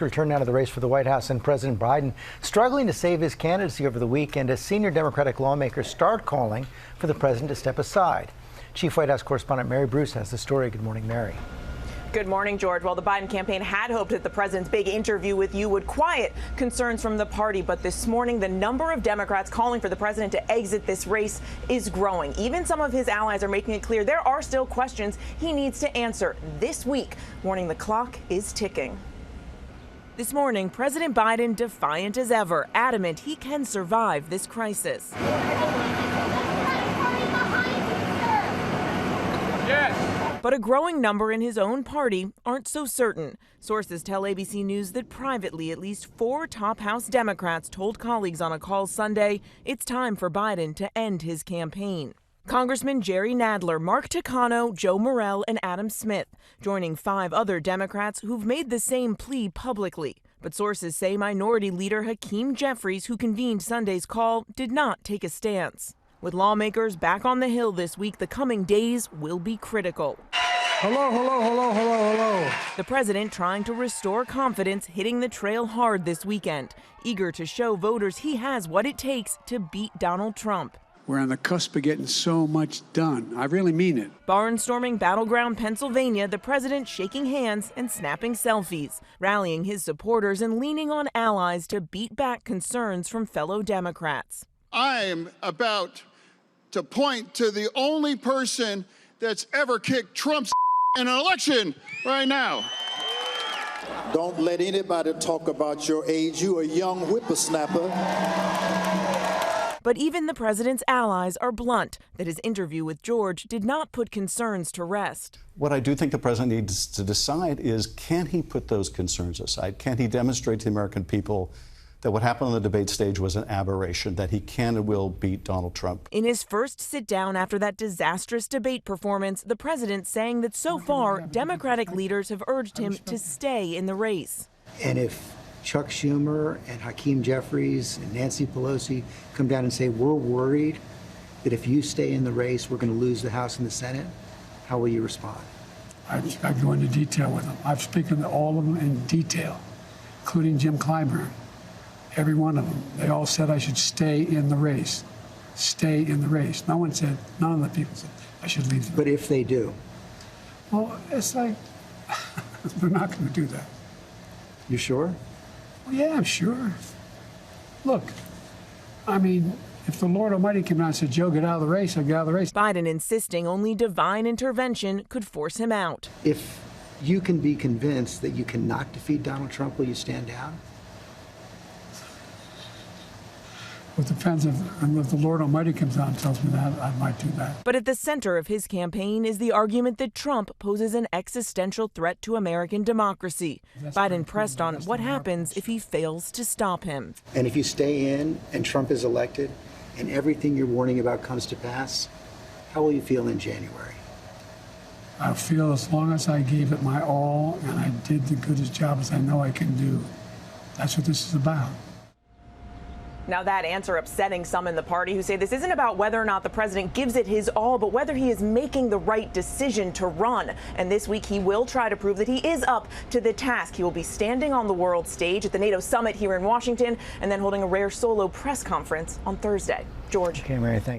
Return now to the race for the White House, and President Biden struggling to save his candidacy over the weekend as senior Democratic lawmakers start calling for the president to step aside. Chief White House correspondent Mary Bruce has the story. Good morning, Mary. Good morning, George. Well, the Biden campaign had hoped that the president's big interview with you would quiet concerns from the party. But this morning, the number of Democrats calling for the president to exit this race is growing. Even some of his allies are making it clear there are still questions he needs to answer this week, warning the clock is ticking. This morning, President Biden, defiant as ever, adamant he can survive this crisis. Yes. But a growing number in his own party aren't so certain. Sources tell ABC News that privately, at least 4 top House Democrats told colleagues on a call Sunday it's time for Biden to end his campaign. Congressman Jerry Nadler, Mark Takano, Joe Morell, and Adam Smith, joining 5 other Democrats who've made the same plea publicly. But sources say Minority Leader Hakeem Jeffries, who convened Sunday's call, did not take a stance. With lawmakers back on the Hill this week, the coming days will be critical. Hello, hello, hello, hello, hello. The president trying to restore confidence, hitting the trail hard this weekend, eager to show voters he has what it takes to beat Donald Trump. We're on the cusp of getting so much done. I really mean it. Barnstorming battleground Pennsylvania, the president shaking hands and snapping selfies, rallying his supporters and leaning on allies to beat back concerns from fellow Democrats. I'm about to point to the only person that's ever kicked Trump's in an election right now. Don't let anybody talk about your age. You a young whippersnapper. But even the president's allies are blunt that his interview with George did not put concerns to rest. What I do think the president needs to decide is, can he put those concerns aside? Can he demonstrate to the American people that what happened on the debate stage was an aberration, that he can and will beat Donald Trump? In his first sit-down after that disastrous debate performance, the president saying that so far, Democratic leaders have urged him to stay in the race. And if Chuck Schumer and Hakeem Jeffries and Nancy Pelosi come down and say, we're worried that if you stay in the race, we're going to lose the House and the Senate, how will you respond? I go into detail with them. I've spoken to all of them in detail, including Jim Clyburn. Every one of them. They all said I should stay in the race. Stay in the race. None of the people said I should leave. But if they do? Well, it's like, they're not going to do that. You sure? Well, yeah, I'm sure. Look, I mean, if the Lord Almighty came out and said, Joe, get out of the race, I'd get out of the race. Biden insisting only divine intervention could force him out. If you can be convinced that you cannot defeat Donald Trump, will you stand down? It depends if the Lord Almighty comes out and tells me that, I might do that. But at the center of his campaign is the argument that Trump poses an existential threat to American democracy. Biden pressed on what happens if he fails to stop him. And if you stay in and Trump is elected and everything you're warning about comes to pass, how will you feel in January? I feel as long as I gave it my all and I did the goodest job as I know I can do. That's what this is about. Now that answer upsetting some in the party who say this isn't about whether or not the president gives it his all, but whether he is making the right decision to run. And this week he will try to prove that he is up to the task. He will be standing on the world stage at the NATO summit here in Washington and then holding a rare solo press conference on Thursday. George. Okay, Mary, thanks.